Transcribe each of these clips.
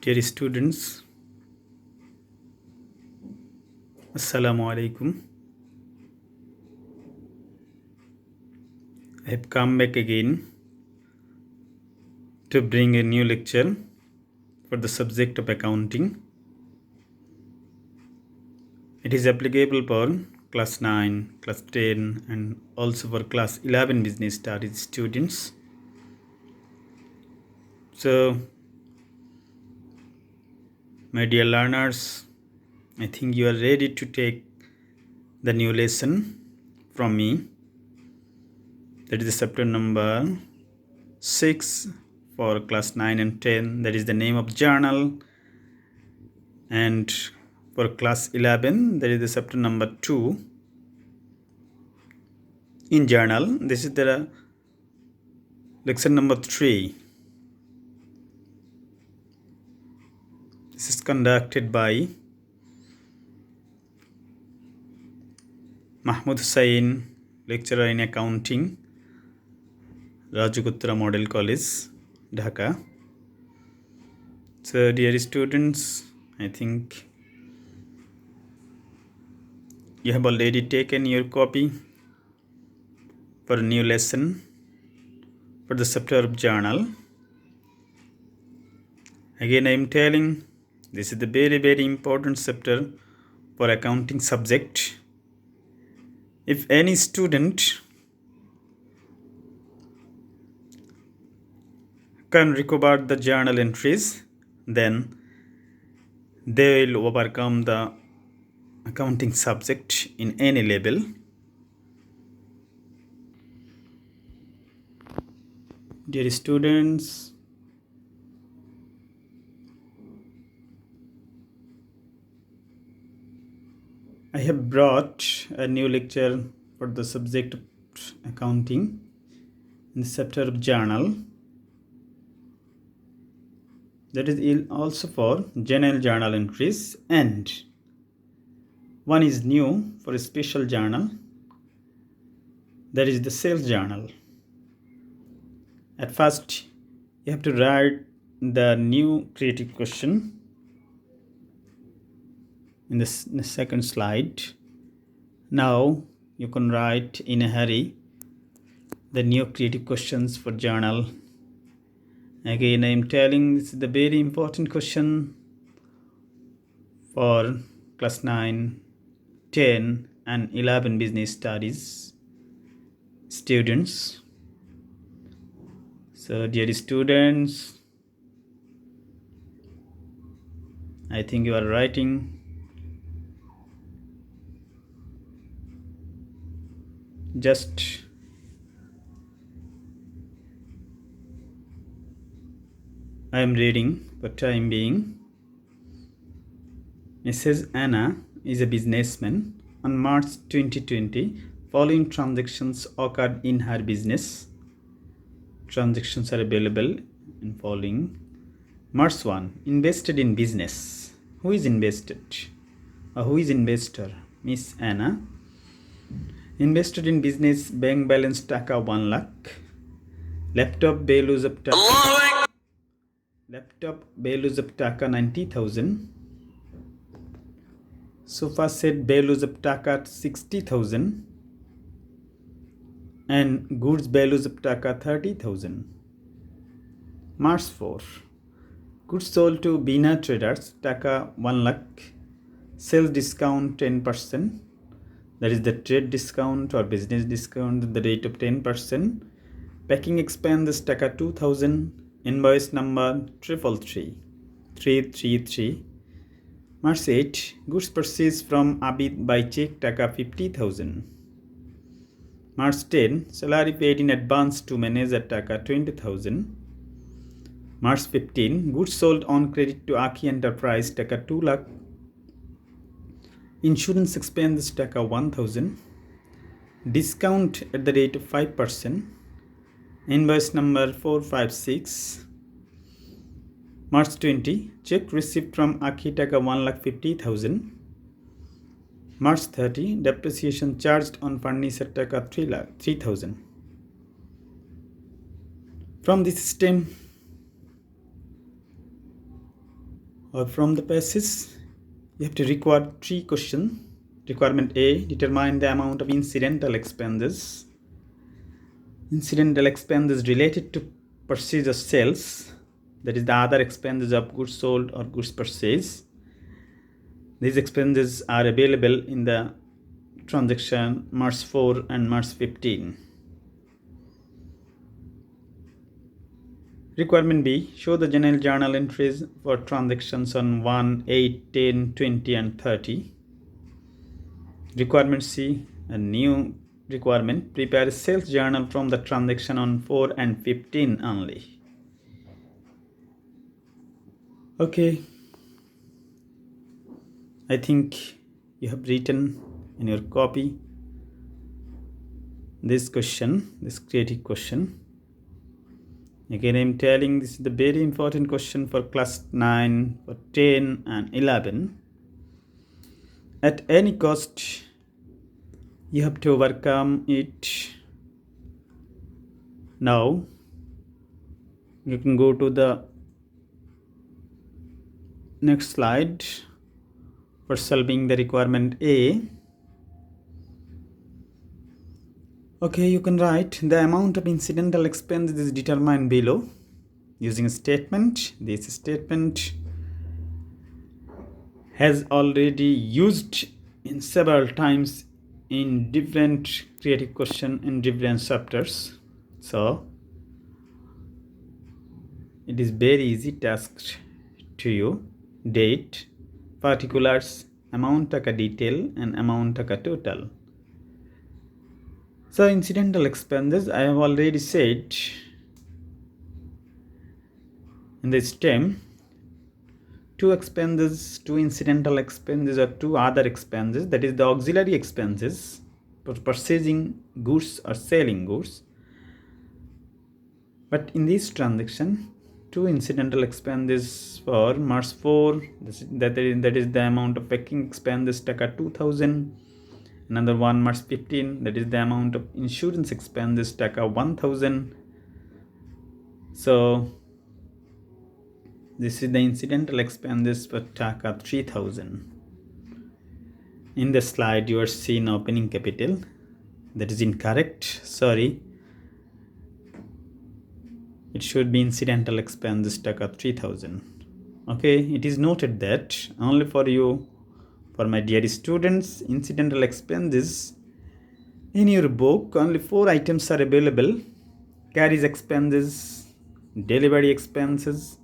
Dear students, Assalamu alaikum. I have come back again to bring a new lecture for the subject of accounting. It is applicable for class 9, class 10 and also for class 11 business studies students. So, my dear learners, I think you are ready to take the new lesson from me. That is the chapter number 6 for class 9 and 10. That is the name of journal. And for class 11, that is the chapter number 2 in journal. This is the lecture number 3. This is conducted by Mahmood Hussain, lecturer in accounting, Rajagutra Model College, Dhaka. So, dear students, I think you have already taken your copy for a new lesson for the chapter of journal. Again, I am telling this is the very important chapter for accounting subject. If any student can recover the journal entries, then they will overcome the accounting subject in any level. Dear students, I have brought a new lecture for the subject of accounting in the chapter of journal. That is also for general journal entries, and one is new for a special journal, that is the sales journal. At first, you have to write the new creative question in the second slide. Now you can write in a hurry the new creative questions for journal. Again, I am telling this is the very important question for class 9, 10 and 11 business studies students. So, dear students, I think you are writing. Just I am reading for time being. Mrs. Anna is a businessman. On March 2020, following transactions occurred in her business. Transactions are available in following. March 1. Invested in business. Who is invested? Who is investor? Miss Anna. Invested in business, bank balance taka 1 lakh. Laptop values of taka 90,000. Sofa set values of taka 60,000. And goods values of taka 30,000. March 4. Goods sold to Bina traders taka 1 lakh. Sales discount 10%. That is the trade discount or business discount at the rate of 10%. Packing expenses taka 2,000. Invoice number 333. March 8. Goods purchased from Abid by check taka 50,000. March 10. Salary paid in advance to manager taka 20,000. March 15. Goods sold on credit to Aki Enterprise taka 2 lakh. Insurance expenses taka 1,000. Discount at the rate of 5%. Invoice number 456. March 20. Check received from Aki taka 1,50,000. March 30. Depreciation charged on furniture taka 3,000. From this system, or from the passage, you have to record 3 questions. Requirement A, determine the amount of incidental expenses. Incidental expenses related to purchase of sales, that is the other expenses of goods sold or goods purchased. These expenses are available in the transaction March 4 and March 15. Requirement B, show the general journal entries for transactions on 1, 8, 10, 20 and 30. Requirement C, a new requirement, prepare a sales journal from the transaction on 4 and 15 only. Okay, I think you have written in your copy this question, this creative question. Again, I am telling this is the very important question for class 9, for 10 and 11. At any cost, you have to overcome it. Now, you can go to the next slide for solving the requirement A. Okay, you can write the amount of incidental expenses is determined below using a statement. This statement has already used in several times in different creative question in different chapters. So it is very easy task to you. Date, particulars, amount taka detail and amount taka total. So incidental expenses, I have already said in the stem, two expenses, two incidental expenses or two other expenses, that is the auxiliary expenses for purchasing goods or selling goods. But in this transaction, two incidental expenses for March 4, that is the amount of packing expenses taka 2000. Another one March 15, that is the amount of insurance expenses taka 1000. So this is the incidental expenses for taka 3000. In the slide you are seeing opening capital, that is incorrect, sorry. It should be incidental expenses taka 3000. Okay, it is noted that only for you, for my dear students, incidental expenses in your book only 4 items are available: carriage expenses, delivery expenses,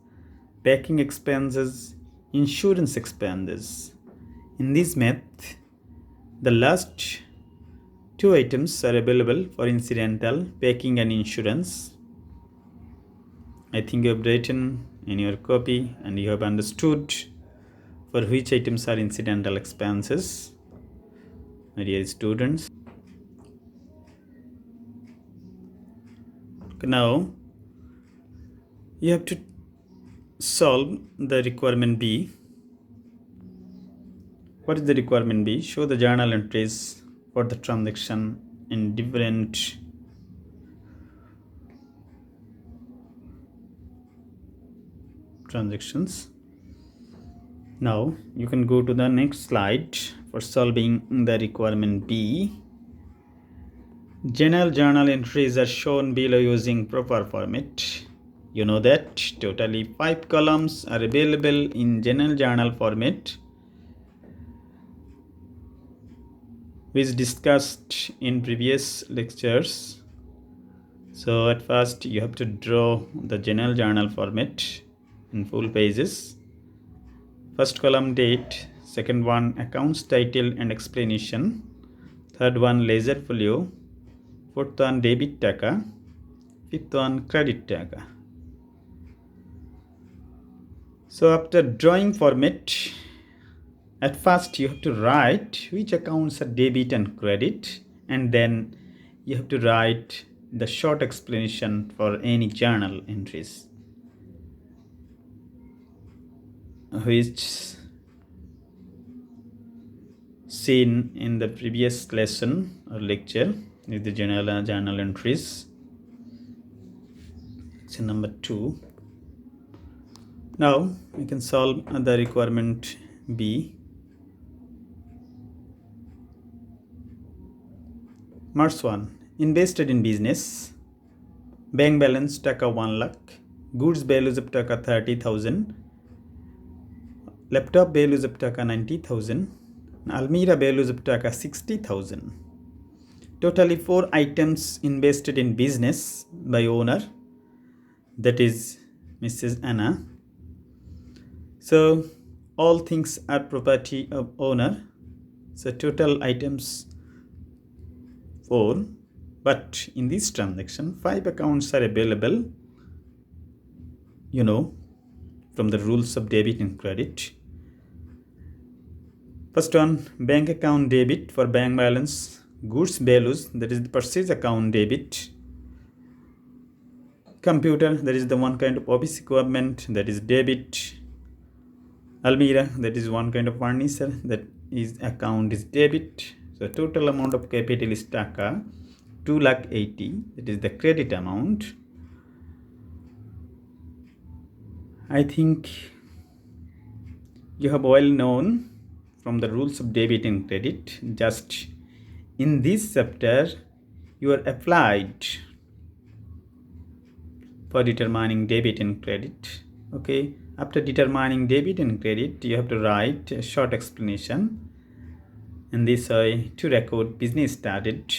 packing expenses, insurance expenses. In this math, the last 2 items are available for incidental, packing and insurance. I think you have written in your copy and you have understood for which items are incidental expenses, my dear students. Now you have to solve the requirement B. What is the requirement B? Show the journal entries for the transaction in different transactions. Now you can go to the next slide for solving the requirement B. General journal entries are shown below using proper format. You know that totally 5 columns are available in general journal format, which discussed in previous lectures. So at first you have to draw the general journal format in full pages. First column date, second one accounts title and explanation, third one ledger folio, fourth one debit taka, fifth one credit taka. So after drawing format, at first you have to write which accounts are debit and credit, and then you have to write the short explanation for any journal entries, which seen in the previous lesson or lecture with the journal entries. Section number 2. Now we can solve the requirement B. Marks 1. Invested in business. Bank balance taka 1 lakh. Goods values of taka 30,000. Laptop values of taka 90,000. Almirah values of taka 60,000. Totally 4 items invested in business by owner, that is Mrs. Anna. So all things are property of owner. So total items 4, but in this transaction 5 accounts are available, from the rules of debit and credit. First one, bank account debit for bank balance. Goods values, that is the purchase account debit. Computer, that is the one kind of office equipment, that is debit. Almirah, that is one kind of furniture, that is account is debit. So total amount of capital is taka 2,80,000, that is the credit amount. I think you have well known from the rules of debit and credit. Just in this chapter you are applied for determining debit and credit. Okay, after determining debit and credit, you have to write a short explanation, and this way to record business started.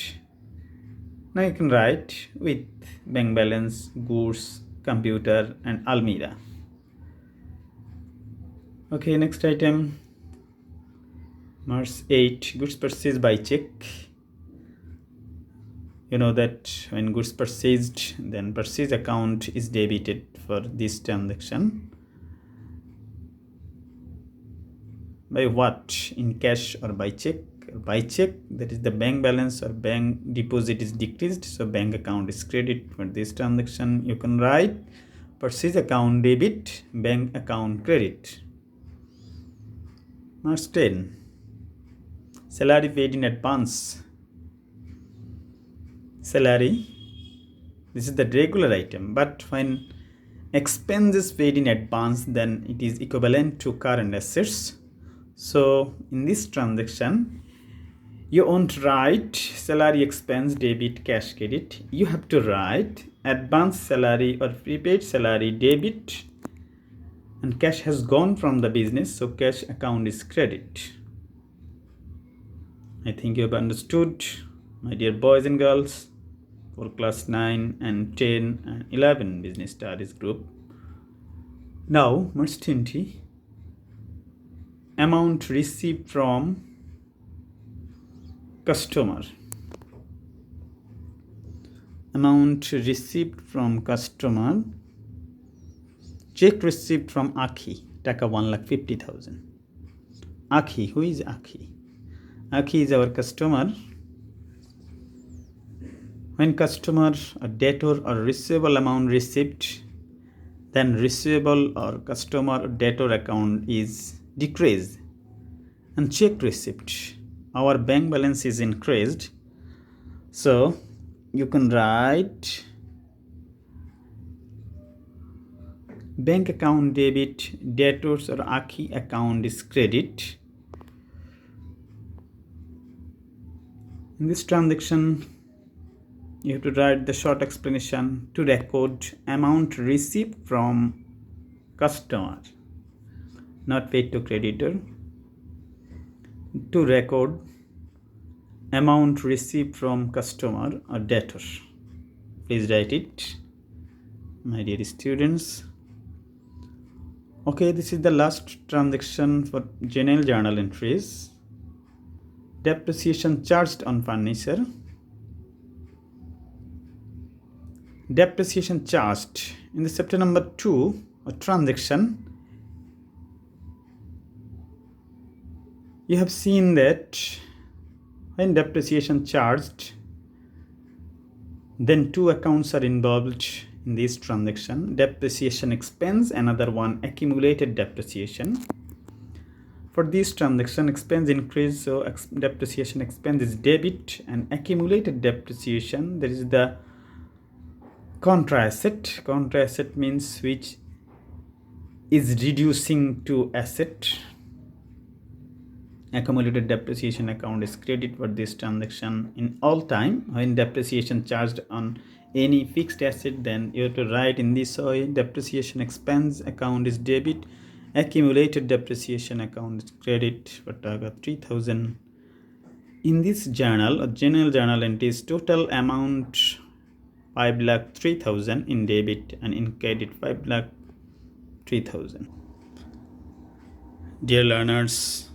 Now you can write with bank balance, goods, computer, and Almirah. Okay, next item, March 8, goods purchased by check. You know that when goods purchased, then purchase account is debited for this transaction. By what? In cash or by check? By check, that is the bank balance or bank deposit is decreased, so bank account is credit. For this transaction you can write purchase account debit, bank account credit. March 10, salary paid in advance. Salary, this is the regular item, but when expenses paid in advance, then it is equivalent to current assets. So in this transaction you won't write salary expense debit cash credit. You have to write advance salary or prepaid salary debit, and cash has gone from the business, so cash account is credit. I think you have understood, my dear boys and girls, for class 9 and 10 and 11 business studies group. Now March 20, amount received from customer. Amount received from customer. Check received from Akhi, taka 1,50,000. Akhi, who is Akhi? Akhi is our customer. When customer, a debtor or receivable amount received, then receivable or customer or debtor account is decreased, and check receipt, our bank balance is increased. So you can write bank account debit, debtors or Akhi account is credit. In this transaction you have to write the short explanation to record amount received from customer, not paid to creditor. To record amount received from customer or debtor. Please write it, my dear students. Okay, this is the last transaction for general journal entries. Depreciation charged on furniture. Depreciation charged in the chapter number 2, a transaction. You have seen that when depreciation charged, then 2 accounts are involved in this transaction: depreciation expense, another one accumulated depreciation. For this transaction, expense increase, so depreciation expense is debit, and accumulated depreciation, that is the contra asset. Contra asset means which is reducing to asset. Accumulated depreciation account is credit for this transaction in all time. When depreciation charged on any fixed asset, then you have to write in this way: depreciation expense account is debit, accumulated depreciation account is credit for taka 3000. In this journal, a general journal entry is total amount 5,03,000 in debit and in credit 5,03,000. Dear learners,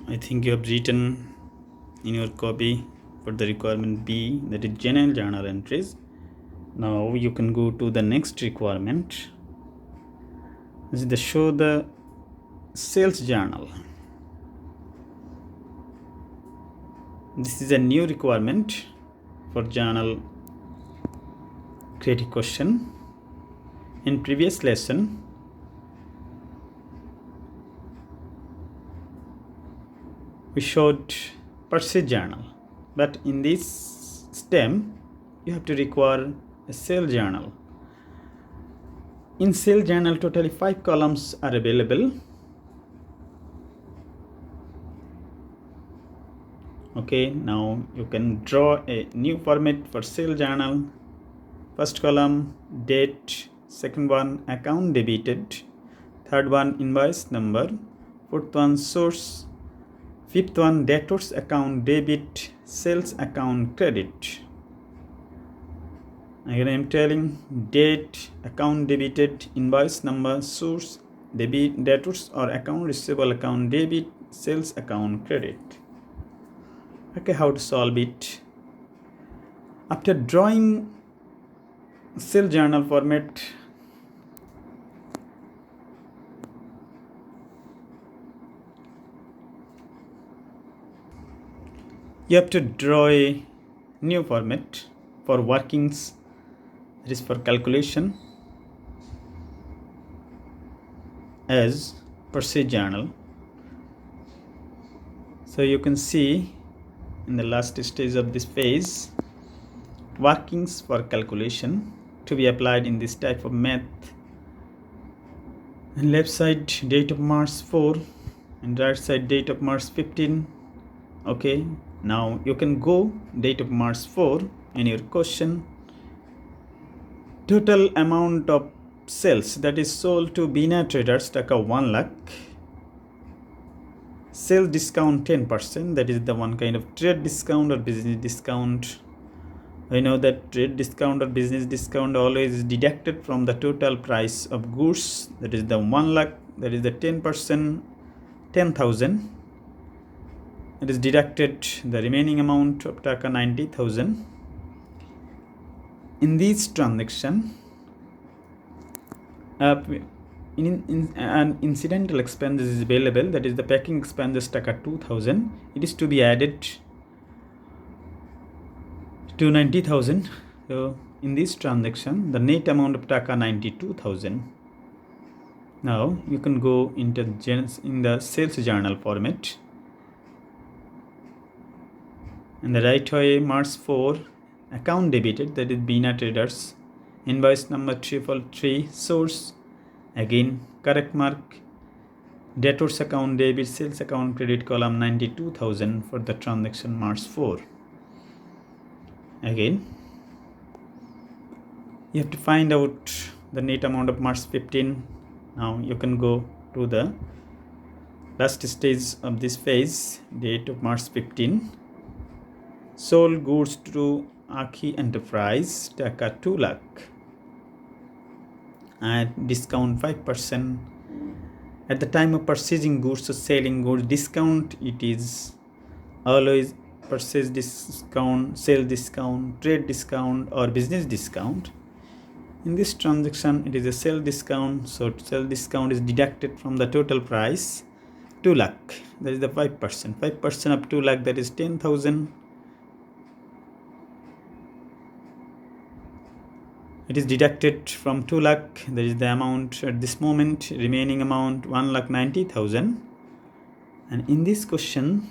I think you have written in your copy for the requirement B, that is general journal entries. Now you can go to the next requirement. This is the show the sales journal. This is a new requirement for journal creative question. In previous lesson, we showed purchase journal, but in this STEM you have to require a sales journal. In sales journal, totally 5 columns are available. Okay, now you can draw a new format for sales journal. First column date, second one account debited, third one invoice number, fourth one source, fifth one debtors account debit, sales account credit. Again I am telling date, account debited, invoice number, source, debit, debtors or account receivable account debit, sales account credit. Okay, how to solve it? After drawing sales journal format, you have to draw a new format for workings, that is for calculation, as purchase journal. So you can see in the last stage of this phase, workings for calculation to be applied in this type of math. And left side date of March 4 and right side date of March 15. Okay, now you can go date of March 4 in your question. Total amount of sales that is sold to Bina Traders taka 1 lakh. Sales discount 10%, that is the one kind of trade discount or business discount. I know that trade discount or business discount always is deducted from the total price of goods, that is the 1 lakh, that is the 10%, 10,000. It is deducted the remaining amount of taka 90,000. In this transaction, an incidental expense is available, that is the packing expenses taka 2,000. It is to be added to 90,000. So in this transaction, the net amount of taka 92,000. Now you can go into in the sales journal format. In the right way, March 4, account debited, that is Bina Traders, invoice number 333, source, again correct mark, debtors account debit, sales account credit, column 92,000 for the transaction March 4. Again, you have to find out the net amount of March 15. Now you can go to the last stage of this phase, date of March 15. Sold goods to Aki Enterprise, taka 2 lakh and discount 5%. At the time of purchasing goods or selling goods, discount it is always purchase discount, sale discount, trade discount or business discount. In this transaction, it is a sale discount, so sale discount is deducted from the total price 2 lakh, that is the 5%. 5% of 2 lakh, that is 10,000. It is deducted from 2 lakh, that is the amount at this moment, remaining amount 1,90,000. And in this question,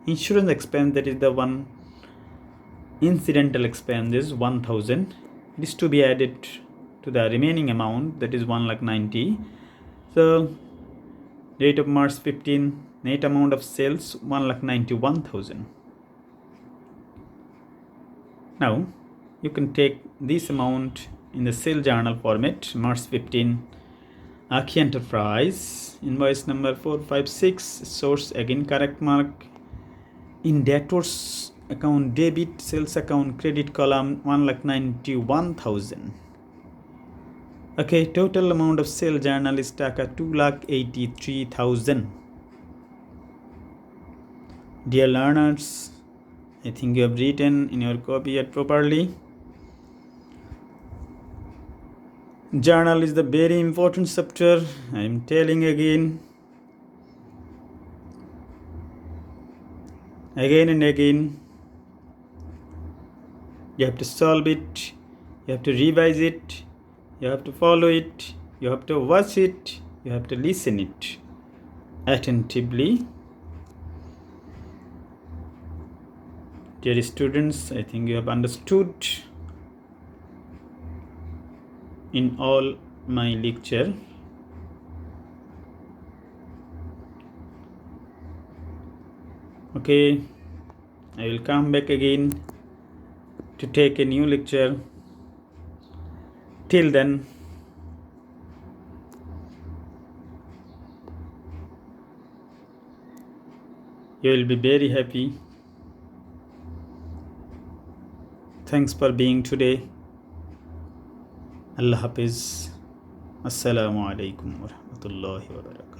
insurance expense, that is the one incidental expense, is 1,000. It is to be added to the remaining amount, that is 1,90,000. So date of March 15, net amount of sales 1,91,000. Now you can take this amount in the sale journal format. March 15, Aki Enterprise, invoice number 456, source again correct mark. In debtors account debit, sales account credit column 1,91,000. Okay, total amount of sale journal is taka 2,83,000. Dear learners, I think you have written in your copy it properly. Journal is the very important chapter. I am telling again and again. You have to solve it, you have to revise it, you have to follow it, you have to watch it, you have to listen it attentively. Dear students, I think you have understood in all my lecture. Okay, I will come back again to take a new lecture. Till then, you will be very happy. Thanks for being today. Allah Hafiz. Assalamu alaikum wa rahmatullahi wa barakatuh.